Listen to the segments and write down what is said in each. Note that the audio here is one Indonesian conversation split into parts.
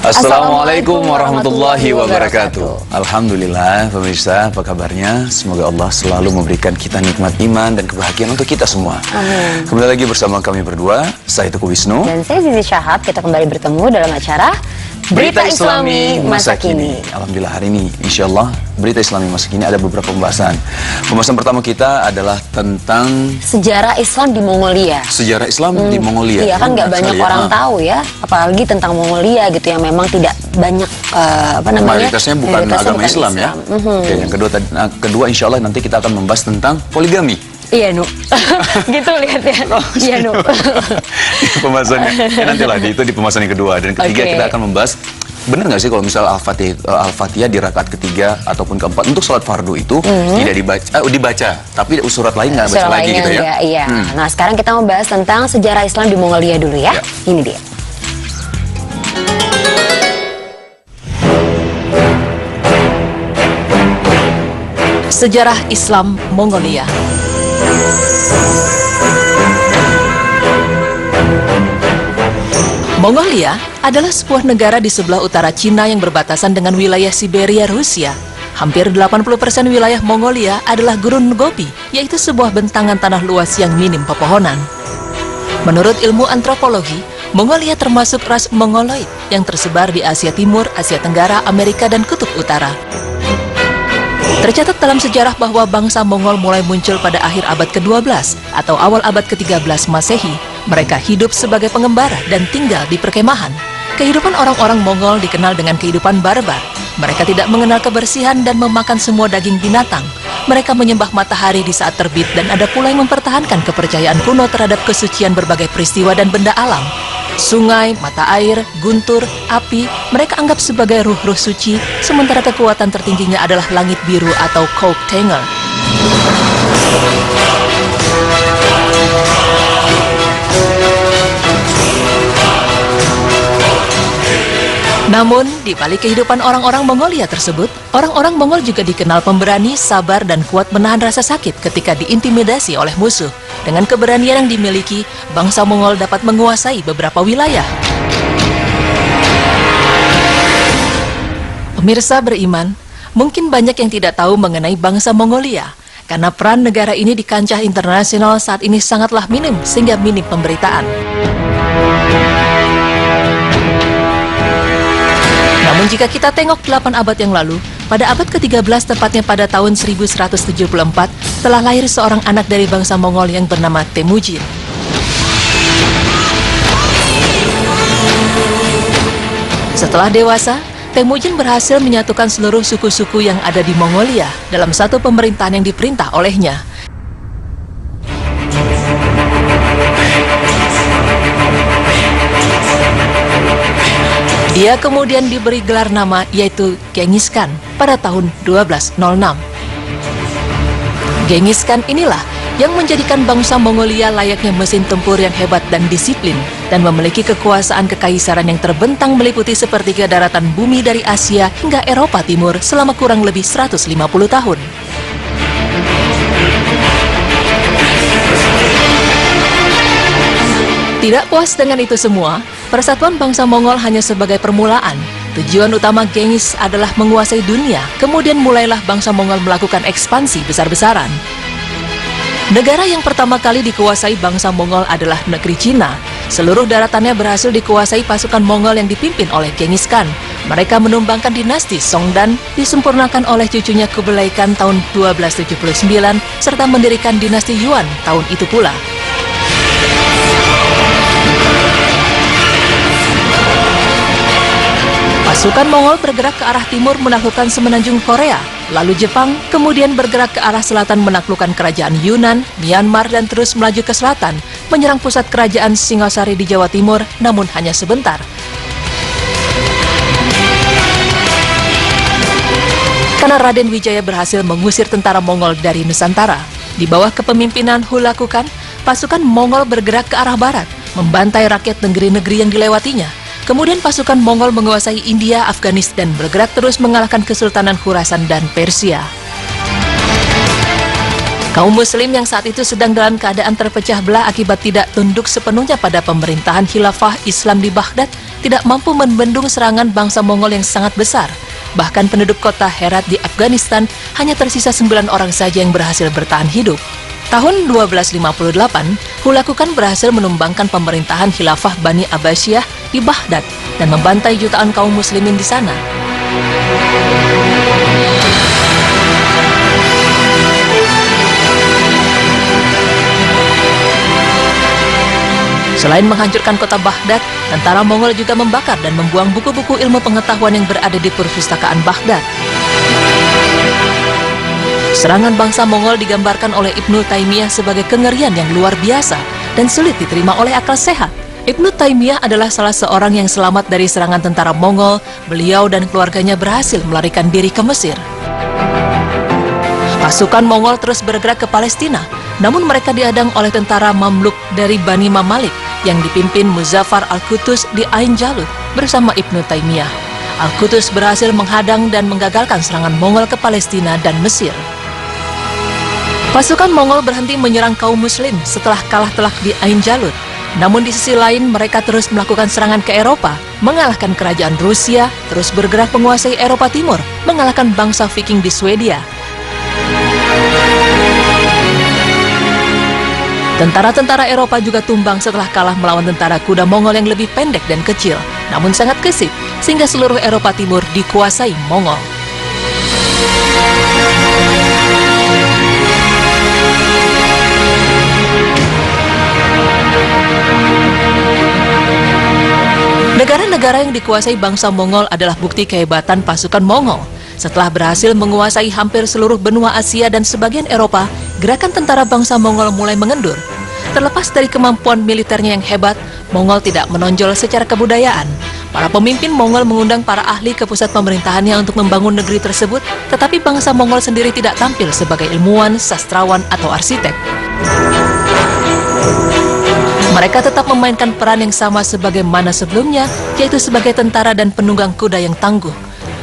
Assalamualaikum warahmatullahi wabarakatuh. Alhamdulillah pemirsa, apa kabarnya? Semoga Allah selalu memberikan kita nikmat iman dan kebahagiaan untuk kita semua. Amin. Kembali lagi bersama kami berdua, saya Teguh Wisnu dan saya Zizi Syahab. Kita kembali bertemu dalam acara Berita Islami Masa Kini. Alhamdulillah hari ini insya Allah Berita Islami Masa Kini ada beberapa pembahasan. Pembahasan pertama kita adalah tentang sejarah Islam di Mongolia. Sejarah Islam di Mongolia. Iya kan nggak banyak orang tahu ya, apalagi tentang Mongolia gitu yang memang tidak banyak mayoritasnya bukan agama Islam ya. Oke, yang kedua insya Allah nanti kita akan membahas tentang poligami. Iya, Nu. Gitu lihat ya. Iya, Nu. Pembahasannya nantilah itu di pembahasan yang kedua. Dan ketiga kita akan membahas, benar nggak sih kalau misal Al-Fatihah di rakaat ketiga ataupun keempat untuk sholat fardu itu tidak dibaca, tapi surat lain nggak baca lagi gitu ya? Iya. Nah sekarang kita mau bahas tentang sejarah Islam di Mongolia dulu ya. Ini dia. Sejarah Islam Mongolia. Mongolia adalah sebuah negara di sebelah utara Cina yang berbatasan dengan wilayah Siberia, Rusia. Hampir 80% wilayah Mongolia adalah gurun Gobi, yaitu sebuah bentangan tanah luas yang minim pepohonan. Menurut ilmu antropologi, Mongolia termasuk ras Mongoloid yang tersebar di Asia Timur, Asia Tenggara, Amerika, dan Kutub Utara. Tercatat dalam sejarah bahwa bangsa Mongol mulai muncul pada akhir abad ke-12 atau awal abad ke-13 Masehi. Mereka hidup sebagai pengembara dan tinggal di perkemahan. Kehidupan orang-orang Mongol dikenal dengan kehidupan barbar. Mereka tidak mengenal kebersihan dan memakan semua daging binatang. Mereka menyembah matahari di saat terbit dan ada pula yang mempertahankan kepercayaan kuno terhadap kesucian berbagai peristiwa dan benda alam. Sungai, mata air, guntur, api, mereka anggap sebagai ruh-ruh suci, sementara kekuatan tertingginya adalah langit biru atau Kouk Tenger. Namun, di balik kehidupan orang-orang Mongolia tersebut, orang-orang Mongol juga dikenal pemberani, sabar, dan kuat menahan rasa sakit ketika diintimidasi oleh musuh. Dengan keberanian yang dimiliki, bangsa Mongol dapat menguasai beberapa wilayah. Pemirsa beriman, mungkin banyak yang tidak tahu mengenai bangsa Mongolia, karena peran negara ini di kancah internasional saat ini sangatlah minim, sehingga minim pemberitaan. Namun jika kita tengok 8 abad yang lalu, pada abad ke-13 tepatnya pada tahun 1174, telah lahir seorang anak dari bangsa Mongol yang bernama Temujin. Setelah dewasa, Temujin berhasil menyatukan seluruh suku-suku yang ada di Mongolia dalam satu pemerintahan yang diperintah olehnya. Dia kemudian diberi gelar nama yaitu Genghis Khan pada tahun 1206. Genghis Khan inilah yang menjadikan bangsa Mongolia layaknya mesin tempur yang hebat dan disiplin dan memiliki kekuasaan kekaisaran yang terbentang meliputi sepertiga daratan bumi dari Asia hingga Eropa Timur selama kurang lebih 150 tahun. Tidak puas dengan itu semua, persatuan bangsa Mongol hanya sebagai permulaan. Tujuan utama Genghis adalah menguasai dunia, kemudian mulailah bangsa Mongol melakukan ekspansi besar-besaran. Negara yang pertama kali dikuasai bangsa Mongol adalah negeri Cina. Seluruh daratannya berhasil dikuasai pasukan Mongol yang dipimpin oleh Genghis Khan. Mereka menumbangkan dinasti Songdan, disempurnakan oleh cucunya Kublai Khan tahun 1279, serta mendirikan dinasti Yuan tahun itu pula. Pasukan Mongol bergerak ke arah timur menaklukkan semenanjung Korea, lalu Jepang, kemudian bergerak ke arah selatan menaklukkan kerajaan Yunan, Myanmar, dan terus melaju ke selatan, menyerang pusat kerajaan Singhasari di Jawa Timur, namun hanya sebentar. Karena Raden Wijaya berhasil mengusir tentara Mongol dari Nusantara. Di bawah kepemimpinan Hulakukan, pasukan Mongol bergerak ke arah barat, membantai rakyat negeri-negeri yang dilewatinya. Kemudian pasukan Mongol menguasai India, Afghanistan, dan bergerak terus mengalahkan Kesultanan Khurasan dan Persia. Kaum muslim yang saat itu sedang dalam keadaan terpecah belah akibat tidak tunduk sepenuhnya pada pemerintahan khilafah Islam di Baghdad tidak mampu membendung serangan bangsa Mongol yang sangat besar. Bahkan penduduk kota Herat di Afghanistan hanya tersisa 9 orang saja yang berhasil bertahan hidup. Tahun 1258, Hulakukan berhasil menumbangkan pemerintahan khilafah Bani Abbasiyah di Baghdad dan membantai jutaan kaum muslimin di sana. Selain menghancurkan kota Baghdad, tentara Mongol juga membakar dan membuang buku-buku ilmu pengetahuan yang berada di perpustakaan Baghdad. Serangan bangsa Mongol digambarkan oleh Ibnu Taimiyah sebagai kengerian yang luar biasa dan sulit diterima oleh akal sehat. Ibnu Taimiyah adalah salah seorang yang selamat dari serangan tentara Mongol. Beliau dan keluarganya berhasil melarikan diri ke Mesir. Pasukan Mongol terus bergerak ke Palestina, namun mereka dihadang oleh tentara Mamluk dari Bani Mamalik yang dipimpin Muzaffar Al-Qutus di Ain Jalut bersama Ibnu Taimiyah. Al-Qutus berhasil menghadang dan menggagalkan serangan Mongol ke Palestina dan Mesir. Pasukan Mongol berhenti menyerang kaum muslim setelah kalah telak di Ain Jalut. Namun di sisi lain mereka terus melakukan serangan ke Eropa, mengalahkan kerajaan Rusia, terus bergerak menguasai Eropa Timur, mengalahkan bangsa Viking di Swedia. Tentara-tentara Eropa juga tumbang setelah kalah melawan tentara kuda Mongol yang lebih pendek dan kecil, namun sangat gesit, sehingga seluruh Eropa Timur dikuasai Mongol. Negara-negara yang dikuasai bangsa Mongol adalah bukti kehebatan pasukan Mongol. Setelah berhasil menguasai hampir seluruh benua Asia dan sebagian Eropa, gerakan tentara bangsa Mongol mulai mengendur. Terlepas dari kemampuan militernya yang hebat, Mongol tidak menonjol secara kebudayaan. Para pemimpin Mongol mengundang para ahli ke pusat pemerintahannya untuk membangun negeri tersebut, tetapi bangsa Mongol sendiri tidak tampil sebagai ilmuwan, sastrawan, atau arsitek. Mereka tetap memainkan peran yang sama sebagaimana sebelumnya, yaitu sebagai tentara dan penunggang kuda yang tangguh.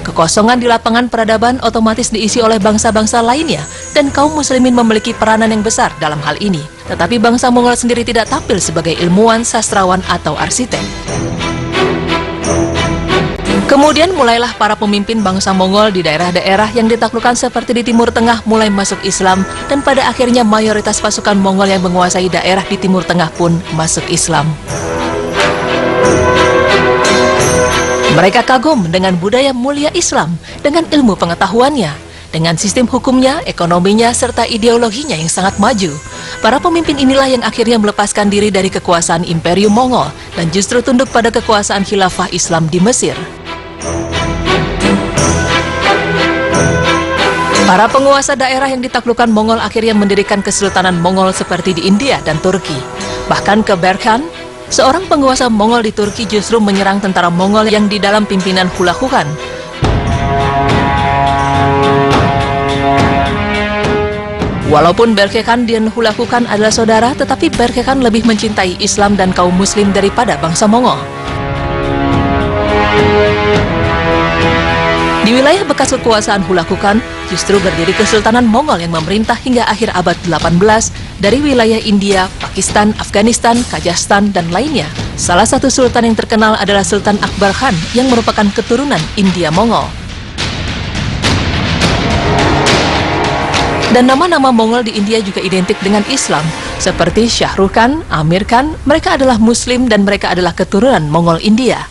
Kekosongan di lapangan peradaban otomatis diisi oleh bangsa-bangsa lainnya, dan kaum muslimin memiliki peranan yang besar dalam hal ini. Tetapi bangsa Mongol sendiri tidak tampil sebagai ilmuwan, sastrawan, atau arsitek. Kemudian mulailah para pemimpin bangsa Mongol di daerah-daerah yang ditaklukkan seperti di Timur Tengah mulai masuk Islam, dan pada akhirnya mayoritas pasukan Mongol yang menguasai daerah di Timur Tengah pun masuk Islam. Mereka kagum dengan budaya mulia Islam, dengan ilmu pengetahuannya, dengan sistem hukumnya, ekonominya, serta ideologinya yang sangat maju. Para pemimpin inilah yang akhirnya melepaskan diri dari kekuasaan Imperium Mongol dan justru tunduk pada kekuasaan khilafah Islam di Mesir. Para penguasa daerah yang ditaklukkan Mongol akhirnya mendirikan kesultanan Mongol seperti di India dan Turki. Bahkan ke Berkhan, seorang penguasa Mongol di Turki justru menyerang tentara Mongol yang di dalam pimpinan Hulakukan. Walaupun Berke Khan dan Hulakukan adalah saudara, tetapi Berke Khan lebih mencintai Islam dan kaum muslim daripada bangsa Mongol. Di wilayah bekas kekuasaan Hulakukan, justru berdiri Kesultanan Mongol yang memerintah hingga akhir abad 18 dari wilayah India, Pakistan, Afghanistan, Kazakhstan, dan lainnya. Salah satu sultan yang terkenal adalah Sultan Akbar Khan yang merupakan keturunan India Mongol. Dan nama-nama Mongol di India juga identik dengan Islam, seperti Shah Rukh Khan, Amir Khan. Mereka adalah Muslim dan mereka adalah keturunan Mongol India.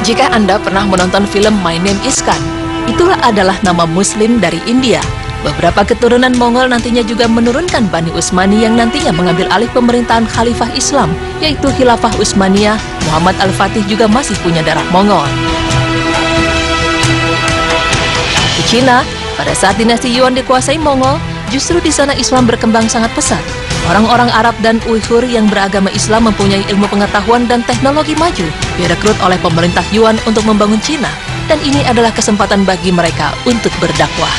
Jika Anda pernah menonton film My Name is Khan, itulah adalah nama Muslim dari India. Beberapa keturunan Mongol nantinya juga menurunkan Bani Utsmani yang nantinya mengambil alih pemerintahan Khalifah Islam, yaitu Khilafah Utsmaniyah. Muhammad Al-Fatih juga masih punya darah Mongol. Di Cina, pada saat dinasti Yuan dikuasai Mongol, justru di sana Islam berkembang sangat pesat. Orang-orang Arab dan Uighur yang beragama Islam mempunyai ilmu pengetahuan dan teknologi maju, direkrut oleh pemerintah Yuan untuk membangun Cina, dan ini adalah kesempatan bagi mereka untuk berdakwah.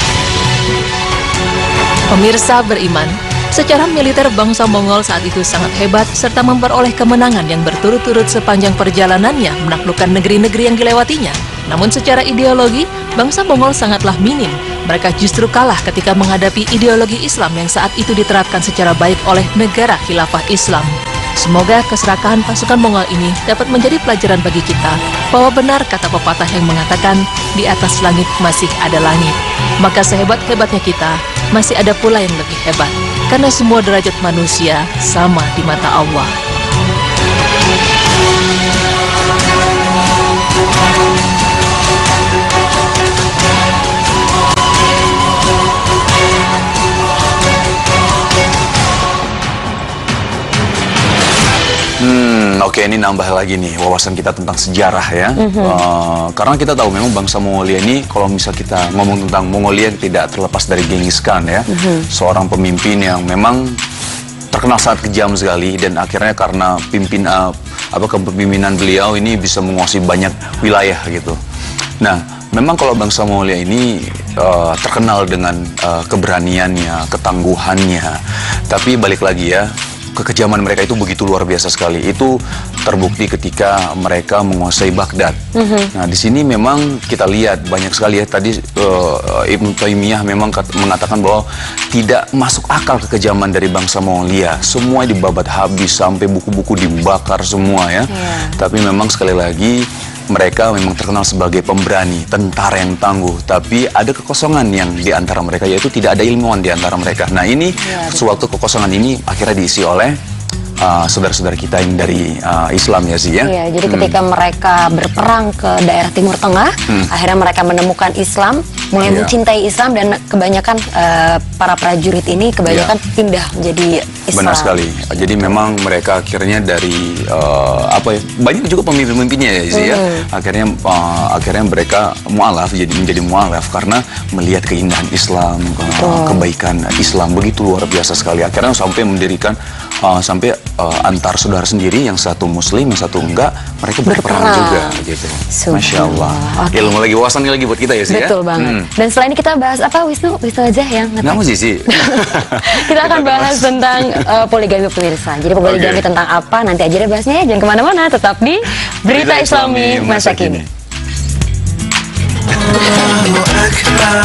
Pemirsa beriman, Secara militer, bangsa Mongol saat itu sangat hebat serta memperoleh kemenangan yang berturut-turut sepanjang perjalanannya menaklukkan negeri-negeri yang dilewatinya. Namun secara ideologi, bangsa Mongol sangatlah minim. Mereka justru kalah ketika menghadapi ideologi Islam yang saat itu diterapkan secara baik oleh negara khilafah Islam. Semoga keserakahan pasukan Mongol ini dapat menjadi pelajaran bagi kita bahwa benar kata pepatah yang mengatakan di atas langit masih ada langit. Maka sehebat-hebatnya kita, masih ada pula yang lebih hebat. Karena semua derajat manusia sama di mata Allah. Oke, ini nambah lagi nih wawasan kita tentang sejarah ya. Karena kita tahu memang bangsa Mongolia ini, kalau misal kita ngomong tentang Mongolia, tidak terlepas dari Genghis Khan ya. Seorang pemimpin yang memang terkenal sangat kejam sekali, dan akhirnya karena kepemimpinan beliau ini bisa menguasai banyak wilayah gitu. Nah, memang kalau bangsa Mongolia ini terkenal dengan keberaniannya, ketangguhannya. Tapi balik lagi ya, kekejaman mereka itu begitu luar biasa sekali. Itu terbukti ketika mereka menguasai Baghdad. Nah, di sini memang kita lihat banyak sekali ya. Tadi Ibnu Taimiyah memang mengatakan bahwa tidak masuk akal kekejaman dari bangsa Mongolia. Semua dibabat habis, sampai buku-buku dibakar semua ya. Tapi memang sekali lagi, mereka memang terkenal sebagai pemberani, tentara yang tangguh. Tapi ada kekosongan yang di antara mereka, yaitu tidak ada ilmuwan di antara mereka. Nah, ini suatu kekosongan ini akhirnya diisi oleh saudara-saudara kita yang dari Islam ya sih ya. Iya, jadi ketika mereka berperang ke daerah Timur Tengah, akhirnya mereka menemukan Islam, mulai mencintai Islam, dan kebanyakan para prajurit ini kebanyakan pindah menjadi Islam. Benar sekali. Jadi memang mereka akhirnya dari banyak juga pemimpin-pemimpinnya ya sih ya. Akhirnya mereka mualaf, jadi menjadi mualaf karena melihat keindahan Islam, kebaikan Islam begitu luar biasa sekali. Akhirnya sampai mendirikan antar saudara sendiri, yang satu muslim, yang satu enggak, mereka berperang juga gitu. Masya Allah. Ilmu lagi, wawasan lagi buat kita ya sih. Betul banget. Dan setelah ini kita bahas apa, Wisnu aja yang nggak mau sih. Kita akan bahas tentang poligami pemirsa. Jadi poligami tentang apa, nanti aja deh bahasnya. Jangan kemana-mana, tetap di Berita Islami Masa Kini. Allahu Akbar.